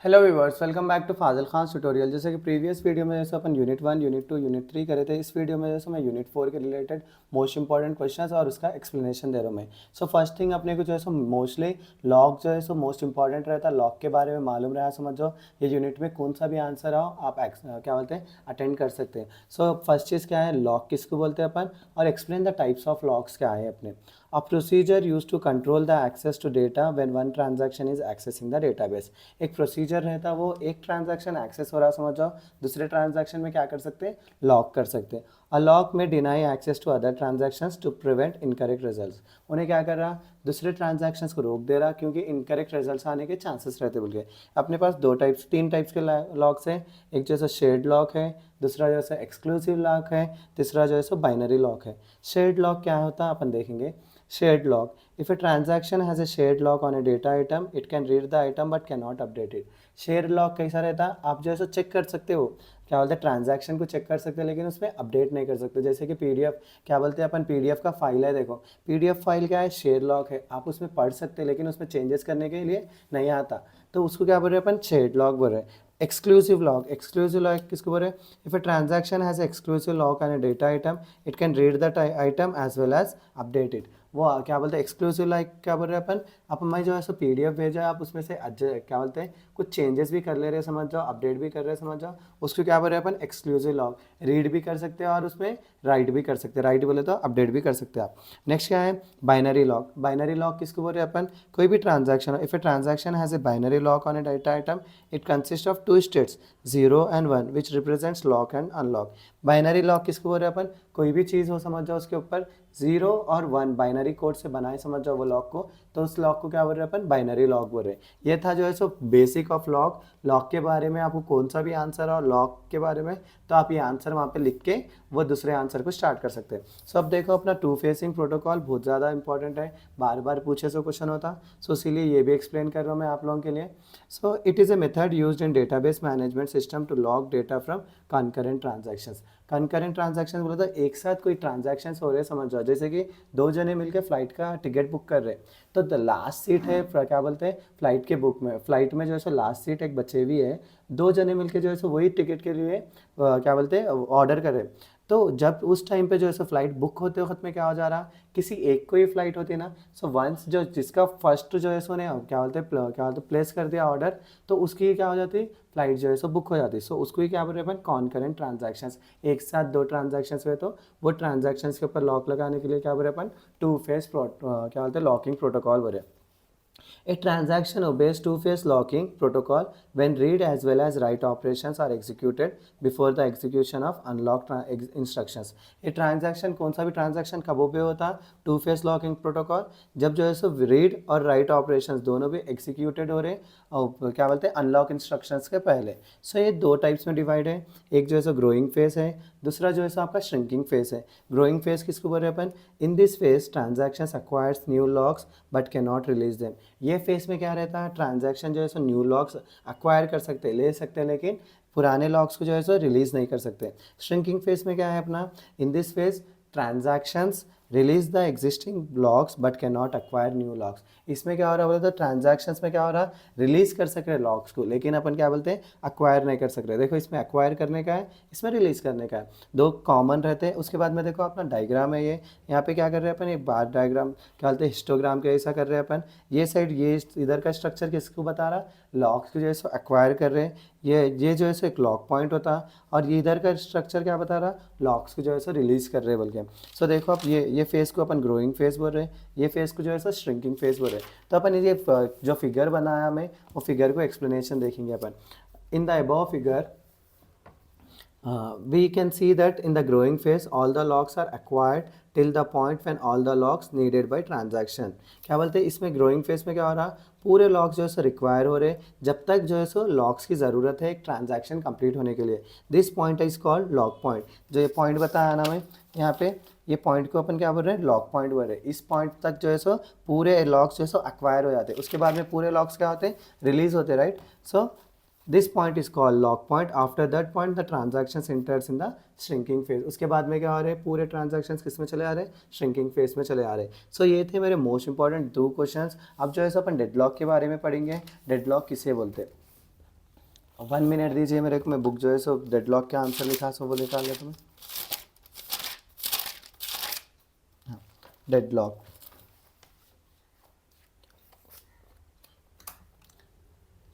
Hello viewers, welcome back to Fazil Khan tutorial. जैसे कि previous video में जैसे अपन यूनिट 1, यूनिट 2, यूनिट 3 करे थे, इस वीडियो में जैसे मैं यूनिट 4 के रिलेटेड मोस्ट इंपॉर्टेंट क्वेश्चंस और उसका एक्सप्लेनेशन दे रहा हूँ मैं। सो फर्स्ट थिंग अपने को जो है सो मोस्टली लॉग जो है सो मोस्ट इंपॉर्टेंट रहता है। लॉग के बारे में मालूम रहा समझो, ये यूनिट में कौन सा भी आंसर आओ आप क्या बोलते हैं अटेंड कर सकते हैं। सो फर्स्ट चीज़ क्या है, लॉग किसको बोलते हैं अपन, और explain the types of logs क्या है अपने। A procedure used to control the access to data when one transaction is accessing the database। एक प्रोसीजर रहता है, वो एक ट्रांजैक्शन एक्सेस हो रहा समझ जाओ, दूसरे ट्रांजैक्शन में क्या कर सकते हैं, लॉक कर सकते हैं। अ लॉक में deny access to other transactions to prevent incorrect results. उन्हें क्या कर रहा, दूसरे ट्रांजैक्शंस को रोक दे रहा क्योंकि इनकरेक्ट रिजल्ट्स आने के चांसेस रहते बोल के। अपने पास तीन टाइप्स के लॉक्स हैं। एक जैसा शेयर्ड लॉक है, दूसरा जैसा एक्सक्लूसिव लॉक है, तीसरा जो है सो बाइनरी लॉक है। शेयर्ड लॉक क्या होता है अपन देखेंगे। Shared lock. If a transaction has a shared lock on a data item, it can read the item but cannot update it। Share lock कैसा रहता है, आप जो है सो चेक कर सकते हो, क्या बोलते हैं ट्रांजैक्शन को चेक कर सकते हैं, लेकिन उसमें अपडेट नहीं कर सकते। जैसे कि पीडीएफ, क्या बोलते हैं अपन, पीडीएफ का फाइल है, देखो पीडीएफ फाइल क्या है, शेयर लॉक है, आप उसमें पढ़ सकते हैं लेकिन उसमें चेंजेस करने के लिए नहीं आता, तो उसको क्या बोल रहे हैं अपन, शेयर लॉक बोल रहे हैं। एक्सक्लूसिव लॉक किसको बोल रहे हैं, if a transaction has exclusive lock on a data item, it can read that item as well as update it. वो क्या बोलते हैं एक्सक्लूसिव लाइक, क्या बोल रहे हैं अपन मैं जो है सो पीडीएफ भेजा, आप उसमें से क्या बोलते हैं कुछ चेंजेस भी कर ले रहे समझ जाओ, अपडेट भी कर रहे समझ जाओ, उसको क्या बोल रहे हैं अपन, एक्सक्लूसिव लॉग। रीड भी कर सकते हैं और उसमें राइट भी कर सकते हैं, राइट बोले तो अपडेट भी कर सकते हैं आप। नेक्स्ट क्या है, बाइनरी लॉग। बाइनरी लॉग किसको बोल रहे हैं अपन, कोई भी transaction, if a transaction has a binary lock on a data item, it consist of two states 0 and 1 which represents lock and unlock. Binary lock किसको बोल रहे हैं अपन, कोई भी चीज़ हो समझ जाओ उसके ऊपर 0 और 1 बाइनरी कोड से बनाए समझ जाओ वो लॉक को, तो उस लॉक को क्या बोल रहे हैं अपन, बाइनरी लॉक बोल रहे हैं। ये था जो है so basic of lock. Lock के बारे में आपको कौन सा भी आंसर हो लॉक के बारे में, तो आप ये आंसर वहाँ पे लिख के वो दूसरे आंसर को स्टार्ट कर सकते हैं। सो अब देखो अपना टू फेसिंग प्रोटोकॉल बहुत ज़्यादा इंपॉर्टेंट है, बार बार पूछे सो क्वेश्चन होता, सो इसीलिए ये भी एक्सप्लेन कर रहा हूँ मैं आप लोगों के लिए। So it is a method used in database management system to log data from concurrent transactions. Concurrent transaction बोला तो एक साथ कोई ट्रांजैक्शन हो रहे हैं समझ जाओ, जैसे कि दो जने मिलकर फ्लाइट का टिकट बुक कर रहे हैं, तो द लास्ट सीट है क्या बोलते हैं फ्लाइट के बुक में, फ्लाइट में जो है सो लास्ट सीट एक बचे हुई है, दो जने मिलकर जो है सो वही टिकट के लिए क्या बोलते हैं ऑर्डर कर रहे हैं। तो जब उस टाइम पे जो है सो फ्लाइट बुक होते वक्त में क्या हो जा रहा, किसी एक को ही फ्लाइट होती है ना, सो वंस जो जिसका फर्स्ट जो है सो ने क्या बोलते प्लेस कर दिया ऑर्डर, तो उसकी क्या हो जाती, फ्लाइट जो है सो बुक हो जाती है। सो उसको ही क्या बोल रहे हैं अपन, कॉन्करेंट ट्रांजैक्शंस। एक साथ दो ट्रांजैक्शंस हुए तो वो ट्रांजैक्शंस के ऊपर लॉक लगाने के लिए क्या बोल रहे हैं अपन, टू फेस क्या बोलते हैं लॉकिंग प्रोटोकॉल बोल रहे हैं। A transaction obeys two-phase locking protocol when read as well as write operations are executed before the execution of unlocked instructions। ये ट्रांजैक्शन कौन सा भी ट्रांजैक्शन कब ओबे होता है, टू फेस लॉकिंग प्रोटोकॉल, जब जो है सो रीड और राइट ऑपरेशंस दोनों भी एग्जीक्यूटेड हो रहे हैं और क्या बोलते हैं अनलॉक इंस्ट्रक्शंस के पहले। सो ये दो टाइप्स में डिवाइड है, एक जो है सो ग्रोइंग फेस है, दूसरा जो है सो आपका श्रिंकिंग फेस है। ग्रोइंग फेस किसको बोल रहे हैं अपन, in this phase transactions acquires new locks but can not release them. ये फेस में क्या रहता है, ट्रांजैक्शन जो है सो न्यू लॉक्स एक्वायर कर सकते हैं, ले सकते हैं, लेकिन पुराने लॉक्स को जो है सो रिलीज नहीं कर सकते। श्रिंकिंग फेस में क्या है अपना, इन this phase transactions release the existing blocks but can not acquire new locks. इसमें क्या हो रहा है बोले तो ट्रांजैक्शंस में क्या हो रहा है, रिलीज कर सक रहे लॉक्स को, लेकिन अपन क्या बोलते हैं एक्वायर नहीं कर सक रहे। देखो इसमें एक्वायर करने का है, इसमें रिलीज करने का है, दो कॉमन रहते हैं। उसके बाद में देखो अपना डायग्राम है, ये यहाँ पे क्या कर रहे हैं अपन, एक बार डायग्राम क्या बोलते हैं हिस्टोग्राम के ऐसा कर रहे हैं अपन। ये साइड ये इधर का स्ट्रक्चर किसको बता रहा, लॉक्स को जो है सो एक्वायर कर रहे हैं, ये जो है सो एक लॉक पॉइंट होता है, और ये इधर का स्ट्रक्चर क्या बता रहा, लॉक्स को जो है सो रिलीज कर रहे हैं बोल के। सो देखो आप ये फेस को अपन ग्रोइंग फेस बोल रहे हैं, ये फेस को जो है सो श्रिंकिंग फेस बोल रहे हैं। तो अपन ये जो फिगर बनाया मैं, वो फिगर को एक्सप्लेनेशन देखेंगे अपन। In the above figure we can see that in the growing phase all the locks are acquired till the point when all the locks needed by transaction। क्या बोलते हैं इसमें ग्रोइंग फेज में क्या हो रहा, पूरे लॉक्स जो है सो रिक्वायर हो रहे जब तक जो है सो लॉक्स की ज़रूरत है एक ट्रांजैक्शन कंप्लीट होने के लिए। This point is called lock point. जो ये पॉइंट बताया ना मैं यहाँ पे, ये पॉइंट को अपन क्या बोल रहे हैं, लॉक पॉइंट बोल रहे हैं। इस पॉइंट तक जो है सो पूरे लॉक्स जो है सो एक्वायर हो जाते हैं, उसके बाद में पूरे लॉक्स क्या होते हैं, रिलीज होते हैं, right. So this point is called lock point. After that point the transactions enters in the shrinking phase. उसके बाद में क्या हो रहे हैं, पूरे ट्रांजैक्शंस किस में चले आ रहे हैं, श्रिंकिंग फेज में चले आ रहे हैं। सो ये थे मेरे मोस्ट इंपॉर्टेंट दो क्वेश्चंस। अब जो है सो अपन डेडलॉक के बारे में पढ़ेंगे। डेडलॉक किसे बोलते हैं, 1 मिनट दीजिए मेरे को, मैं बुक जो है सो डेडलॉक के आंसर लिखा सो वो निकाल लेता हूँ। हाँ, deadlock.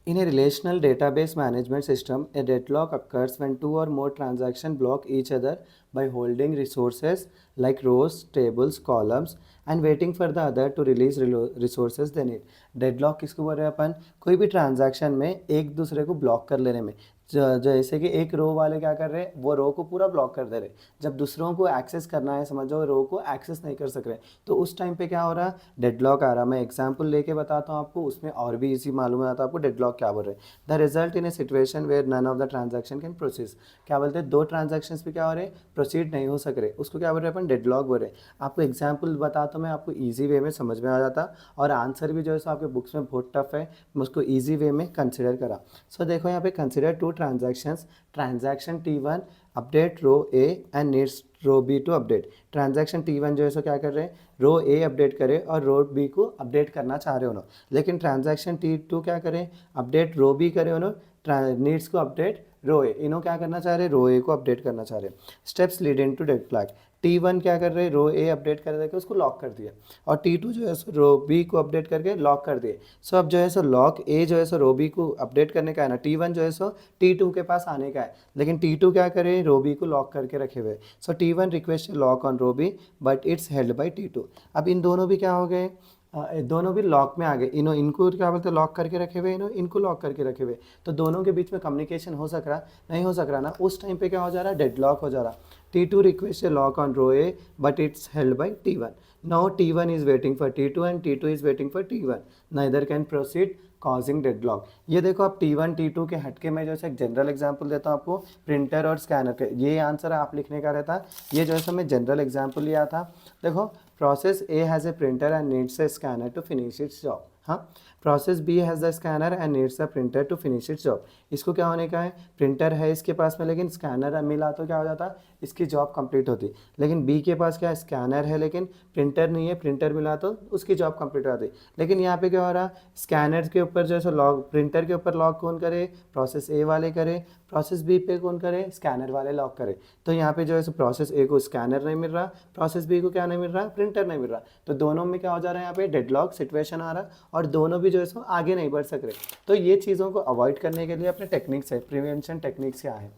In a relational database management system, a deadlock occurs when two or more transactions block each other by holding resources like rows, tables, columns and waiting for the other to release resources they need. Deadlock किसको बोल रहे हैं अपन? कोई भी transaction में एक दूसरे को ब्लॉक कर लेने में। जैसे कि एक रो वाले क्या कर रहे हैं, वो रो को पूरा ब्लॉक कर दे रहे। जब दूसरों को एक्सेस करना है, समझो रो को एक्सेस नहीं कर सक रहे, तो उस टाइम पे क्या हो रहा है, डेडलॉक आ रहा। मैं एग्जांपल लेके बताता हूँ आपको, उसमें और भी इजी मालूम आता है आपको डेडलॉक क्या बोल रहे हैं। The result in a situation where none of the transaction can proceed. क्या बोलते हैं, दो ट्रांजैक्शंस पे क्या हो रहे हैं, प्रोसीड नहीं हो सक रहे, उसको क्या बोल रहे हैं अपन, डेडलॉक बोल रहे हैं। आपको एग्जाम्पल बताता हूँ मैं, आपको ईजी वे में समझ में आ जाता, और आंसर भी जो है सो आपके बुक्स में बहुत टफ है, मैं उसको ईजी वे में कंसिडर करा। सो देखो यहाँ पे consider two transactions, transaction T1 update row A and needs row B to update. Transaction T1 जो है सो क्या कर रहे हैं, रो ए अपडेट करे और रो बी को अपडेट करना चाह रहे हो ना। लेकिन ट्रांजैक्शन T2 क्या करें, अपडेट रो बी करे उन्होंने, नीड्स को अपडेट रो ए, इन्हों क्या करना चाह रहे, रो ए को अपडेट करना चाह रहे। Steps leading to deadlock. T1 क्या कर रहे, रो ए अपडेट कर देकर उसको लॉक कर दिया, और T2 जो है सो रो बी को अपडेट करके लॉक कर दिए। सो अब जो है सो लॉक ए जो है सो रो बी को अपडेट करने का है ना, T1 जो है सो T2 के पास आने का है, लेकिन T2 क्या करे, रो बी को लॉक करके रखे हुए। So T1 request lock on row B but it's held by T2। अब इन दोनों भी क्या हो गए, दोनों भी लॉक में आ गए। इनको क्या बोलते हैं, लॉक करके रखे हुए, इनको लॉक करके रखे हुए, तो दोनों के बीच में कम्युनिकेशन हो सक रहा, नहीं हो सक रहा ना। उस टाइम पे क्या हो जा रहा है, डेडलॉक हो जा रहा। T2 requests a lock on row A but it's held by T1. Now T1 is waiting for T2 and T2 is waiting for T1. Neither can proceed causing deadlock. ये देखो आप T1 T2 के हटके में जैसे एक general example देता हूँ आपको, प्रिंटर और स्कैनर के, ये आंसर आप लिखने का रहता। ये जो है मैं जनरल एग्जांपल लिया था। देखो, process A has a printer and needs a scanner to finish its job. हाँ, process B has the scanner and needs the printer to finish its job. इसको क्या होने का है, प्रिंटर है इसके पास में, लेकिन स्कैनर मिला तो क्या हो जाता, इसकी जॉब कंप्लीट होती। लेकिन बी के पास क्या है, स्कैनर है लेकिन प्रिंटर नहीं है, प्रिंटर मिला तो उसकी जॉब कंप्लीट हो जाती। लेकिन यहाँ पे क्या हो रहा, स्कैनर के ऊपर जो है सो लॉक, प्रिंटर के ऊपर लॉक कौन करे, प्रोसेस ए वाले करे, प्रोसेस बी पे कौन करे, स्कैनर वाले लॉक करे। तो यहाँ पे जो है सो प्रोसेस ए को स्कैनर नहीं मिल रहा, प्रोसेस बी को क्या नहीं मिल रहा, प्रिंटर नहीं मिल रहा, तो दोनों में क्या हो जा रहा है, यहाँ पे डेडलॉक सिचुएशन आ रहा, और दोनों भी जो है सो आगे नहीं बढ़ सक रहे। तो ये चीज़ों को अवॉइड करने के लिए अपने टेक्निक्स है, प्रिवेंशन टेक्निक्स क्या है।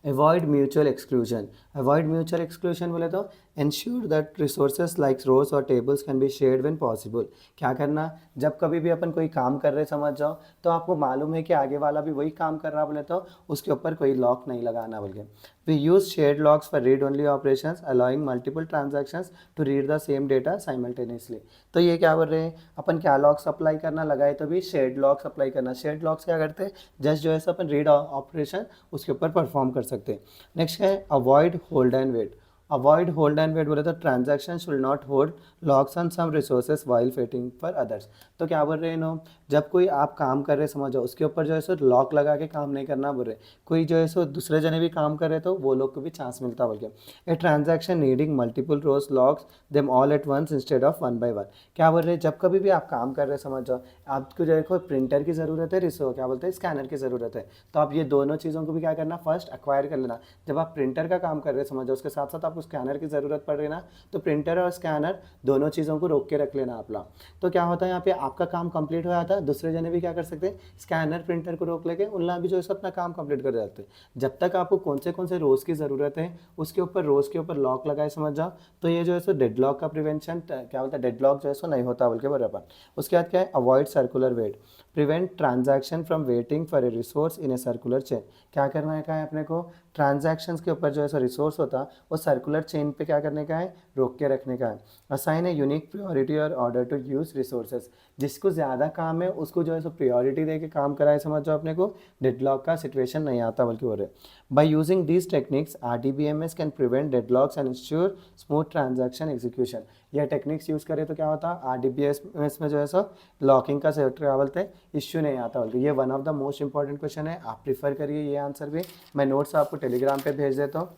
Avoid mutual exclusion. Avoid mutual exclusion बोले तो इंश्योर दैट रिसोर्सेज लाइक रोज और tables can be shared when possible. क्या करना, जब कभी भी अपन कोई काम कर रहे समझ जाओ, तो आपको मालूम है कि आगे वाला भी वही काम कर रहा बोले तो उसके ऊपर कोई लॉक नहीं लगाना बोल के। We use shared locks for read only operations allowing multiple transactions to read the same data simultaneously. तो ये क्या बोल रहे हैं, अपन क्या लॉक्स अप्लाई करना लगाए, तो भी शेयर्ड लॉक्स अप्लाई करना। शेयर्ड लॉक्स क्या करते हैं, जस्ट जो है सो अपन रीड ऑपरेशन उसके ऊपर परफॉर्म कर सकते हैं। नेक्स्ट है avoid hold and wait. Avoid hold and wait बोले तो transaction should not hold locks on some resources while waiting for others. तो क्या बोल रहे हैं नो, जब कोई आप काम कर रहे समझो, उसके ऊपर जो है सो लॉक लगा के काम नहीं करना बोल रहे। कोई जो है सो दूसरे जने भी काम कर रहे तो वो लोग को भी चांस मिलता बोल के। A transaction needing multiple rows locks them all at once instead of one by one. क्या बोल रहे हैं, जब कभी भी आप काम कर रहे समझ जाओ, आपको जो है कोई प्रिंटर की ज़रूरत है, क्या बोलते हैं, स्कैनर की ज़रूरत है, तो आप ये दोनों चीज़ों को भी क्या करना, फर्स्ट एक्वायर कर लेना। जब आप प्रिंटर का काम कर रहे समझो, उसके साथ साथ आपको स्कैनर की ज़रूरत पड़ रही ना, तो प्रिंटर और स्कैनर दोनों चीज़ों को रोक के रख लेना आप लोग। तो क्या होता है, यहाँ पे आपका काम कंप्लीट हो जाता है, दूसरे जने भी क्या कर सकते हैं, स्कैनर प्रिंटर को रोक लेके उनला भी जो है अपना काम कंप्लीट कर जाते हैं। जब तक आपको कौन से रोज़ की ज़रूरत है, उसके ऊपर रोज़ के ऊपर लॉक लगाए समझ जाओ, तो ये जो है सो डेडलॉक का प्रिवेंशन क्या होता है, डेडलॉक जो है सो नहीं होता बल्कि बराबर। उसके बाद क्या है, avoid circular wait. Prevent transaction from waiting for a resource in a circular chain. क्या करना है, क्या है अपने को, ट्रांजैक्शंस के ऊपर जो है सो रिसोर्स होता है वो सर्कुलर चेन पे क्या करने का है, रोक के रखने का है। असाइन ए यूनिक प्रायोरिटी और ऑर्डर टू यूज रिसोर्सेज। जिसको ज़्यादा काम है उसको जो है सो प्रायोरिटी दे के काम कराए समझ जाओ, अपने को डेडलॉक का सिचुएशन नहीं आता बल्कि हो रहे। By using these techniques RDBMS can prevent deadlocks and ensure smooth transaction execution. यह टेक्निक्स यूज़ करें तो क्या होता है, RDBMS में जो है सो लॉकिंग का क्या बोलते हैं, इश्यू नहीं आता बल्कि। ये one of the most important question है, आप प्रीफर करिए ये आंसर भी। मैं नोट्स आपको टेलीग्राम पे भेज देता हूँ।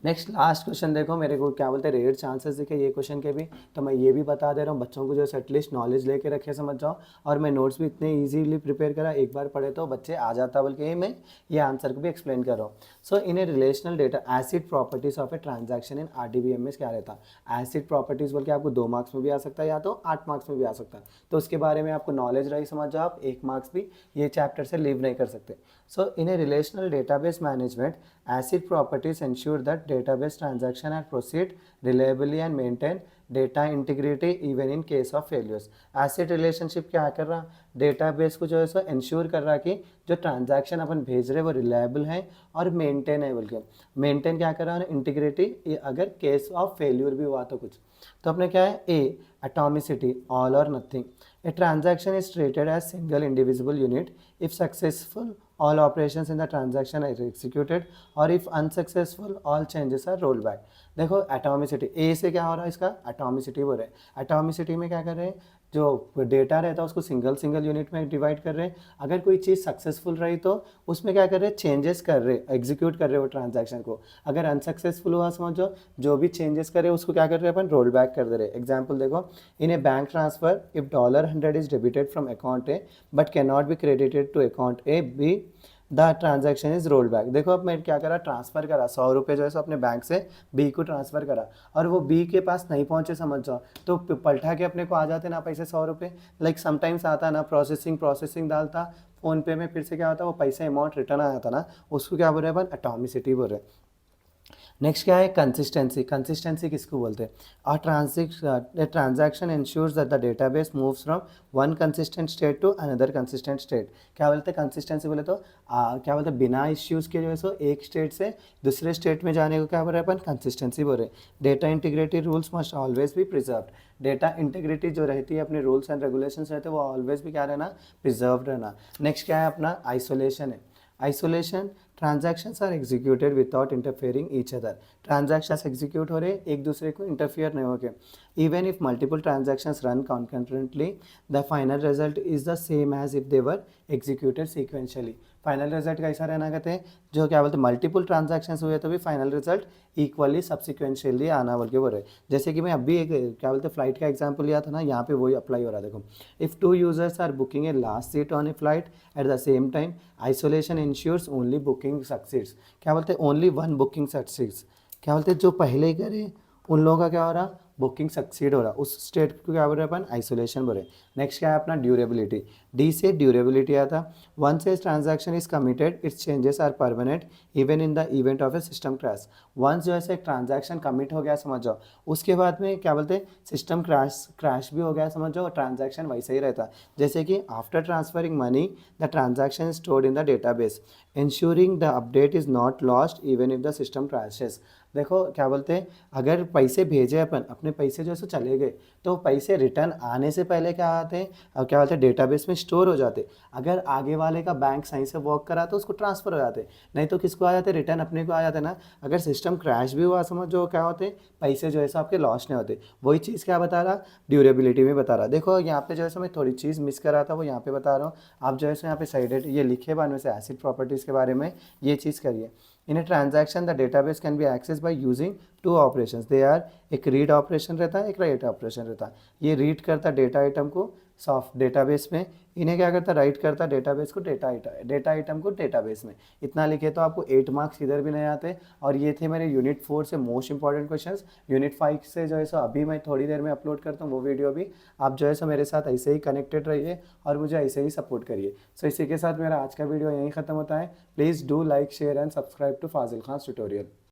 नेक्स्ट लास्ट क्वेश्चन देखो, मेरे को क्या बोलते हैं रेयर चांसेस दिखे ये क्वेश्चन के भी, तो मैं ये भी बता दे रहा हूँ बच्चों को जो एटलीस्ट नॉलेज लेके रखे समझ जाओ। और मैं नोट्स भी इतने इजीली प्रिपेयर करा, एक बार पढ़े तो बच्चे आ जाता, बल्कि ये मैं ये आंसर को भी एक्सप्लेन कर रहा हूँ। So in a relational data ACID properties of a transaction in RDBMS क्या रहता है, एसिड प्रॉपर्टीज बोल के आपको 2 मार्क्स में भी आ सकता है या तो 8 मार्क्स में भी आ सकता है, तो उसके बारे में आपको नॉलेज रही समझ जाओ, आप 1 मार्क्स भी ये चैप्टर से लीव नहीं कर सकते। So in a relational database management acid properties ensure that database transaction are proceed reliably and maintain data integrity even in case of failures। acid relationship क्या कर रहा, डेटाबेस को जो है सो इंश्योर कर रहा कि जो ट्रांजैक्शन अपन भेज रहे हैं वो रिलायबल है और मेंटेन है, बोल के मेंटेन क्या कर रहा है इंटीग्रिटी, अगर केस ऑफ फेल्यूर भी हुआ तो कुछ। तो अपने क्या है A atomicity, all or nothing. A transaction is treated as single indivisible unit if successful all operations in the transaction are executed और if unsuccessful all changes are rolled back। देखो एटॉमिसिटी ए से क्या हो रहा है, इसका एटॉमिसिटी बोल रहे हैं। एटॉमिसिटी में क्या कर रहे हैं, जो डेटा रहता है उसको सिंगल सिंगल यूनिट में डिवाइड कर रहे हैं। अगर कोई चीज़ सक्सेसफुल रही तो उसमें क्या कर रहे हैं, चेंजेस कर रहे, एग्जीक्यूट कर रहे हो ट्रांजैक्शन को। अगर अनसक्सेसफुल हुआ समझो, जो भी चेंजेस करे उसको क्या कर रहे हैं अपन, रोल बैक कर दे रहे। एग्जाम्पल देखो, in a bank transfer if $100 is debited from account A but can not be credited to account A B, the transaction is roll back. देखो अब मैं क्या करा, ट्रांसफर करा 100 रुपये जो है सो अपने बैंक से बी को ट्रांसफर करा, और वो बी के पास नहीं पहुंचे समझ जाओ, तो पलटा के अपने को आ जाते ना पैसे 100 रुपये। लाइक समटाइम्स आता ना प्रोसेसिंग डालता फ़ोन पे में, फिर से क्या होता है वो पैसा अमाउंट रिटर्न आ जाता ना, उसको क्या बोल रहे हैं अपन, एटॉमिसिटी बोल रहे हैं। नेक्स्ट क्या है, कंसिस्टेंसी। कंसिस्टेंसी किसको बोलते हैं, transaction ensures that the database moves from one consistent state to another consistent state. क्या बोलते हैं कंसिस्टेंसी बोले तो क्या बोलते हैं, बिना इश्यूज़ के जो है सो एक स्टेट से दूसरे स्टेट में जाने को क्या बोल रहे हैं अपन, कंसिस्टेंसी बोल रहे हैं। Data integrity rules must always भी प्रिजर्व्ड। डेटा इंटीग्रिटी जो रहती है, अपने रूल्स एंड रेगुलेशंस रहते हैं वो ऑलवेज भी क्या रहना, प्रिजर्व रहना। नेक्स्ट क्या है अपना, आइसोलेशन है। Isolation, transactions are executed without interfering each other. Transactions execute हो रहे एक दूसरे को इंटरफियर नहीं होके। Even if multiple transactions run concurrently the final result is the same as if they were executed sequentially. Final result कैसा रहना कहते हैं, जो क्या बोलते हैं मल्टीपल ट्रांजैक्शंस हुए तो भी फाइनल रिजल्ट इक्वली सब्सिक्वेंशियली आना बोल के बोल रहे। जैसे कि मैं अभी एक क्या बोलते हैं फ्लाइट का एग्जांपल लिया था ना, यहाँ पे वही अप्लाई हो रहा है। देखो, if 2 users are booking a last seat on a flight at the same time, isolation ensures only booking succeeds. क्या बोलते हैं, ओनली वन बुकिंग सक्सीड्स। क्या बोलते हैं, जो पहले करे उन लोगों का क्या हो रहा, बुकिंग सक्सीड हो रहा, उस स्टेट को क्या बोल रहे हैं अपन, आइसोलेशन बोल रहे। नेक्स्ट क्या है अपना, ड्यूरेबिलिटी। डी से ड्यूरेबिलिटी आता, once a transaction is committed its changes are permanent even in the event of a system crash. Once जो है ट्रांजैक्शन कमिट हो गया समझ जाओ, उसके बाद में क्या बोलते हैं सिस्टम क्रैश भी हो गया समझ जाओ, ट्रांजैक्शन वैसे ही रहता। जैसे कि after transferring money the transaction stored in the database ensuring the update is not lost even if the system crashes. देखो क्या बोलते हैं, अगर पैसे भेजे अपन, अपने पैसे जो है सो चले गए, तो पैसे रिटर्न आने से पहले क्या आते हैं, क्या बोलते हैं डेटाबेस में स्टोर हो जाते। अगर आगे वाले का बैंक सही से वर्क करा तो उसको ट्रांसफ़र हो जाते, नहीं तो किसको आ जाते, रिटर्न अपने को आ जाते ना। अगर सिस्टम क्रैश भी हुआ समझ जो क्या होते, पैसे जो है सो आपके लॉस नहीं होते। वही चीज़ क्या बता रहा, ड्यूरेबिलिटी में बता रहा। देखो यहाँ पे जो है सो मैं थोड़ी चीज़ मिस कर रहा था, वो यहाँ पे बता रहा हूँ। आप जो है सो यहाँ पे साइडेड ये लिखे बाद में से एसिड प्रॉपर्टीज़ के बारे में ये चीज़ करिए। In a transaction, the database can be accessed by using 2 operations. They are एक रीड ऑपरेशन रहता है, एक राइट ऑपरेशन रहता है। ये रीड करता डेटा आइटम को सॉफ्ट डेटाबेस में, इन्हें क्या करता, राइट करता डेटाबेस को डेटा आइटम को डेटाबेस में। इतना लिखे तो आपको 8 मार्क्स इधर भी नहीं आते। और ये थे मेरे यूनिट 4 से मोस्ट इंपॉर्टेंट क्वेश्चंस। यूनिट 5 से जो है सो अभी मैं थोड़ी देर में अपलोड करता हूँ वो वीडियो भी। आप जो है सो मेरे साथ ऐसे ही कनेक्टेड रहिए और मुझे ऐसे ही सपोर्ट करिए। सो इसी के साथ मेरा आज का वीडियो यहीं ख़त्म होता है। Please do like share and subscribe to Fazil Khan tutorial.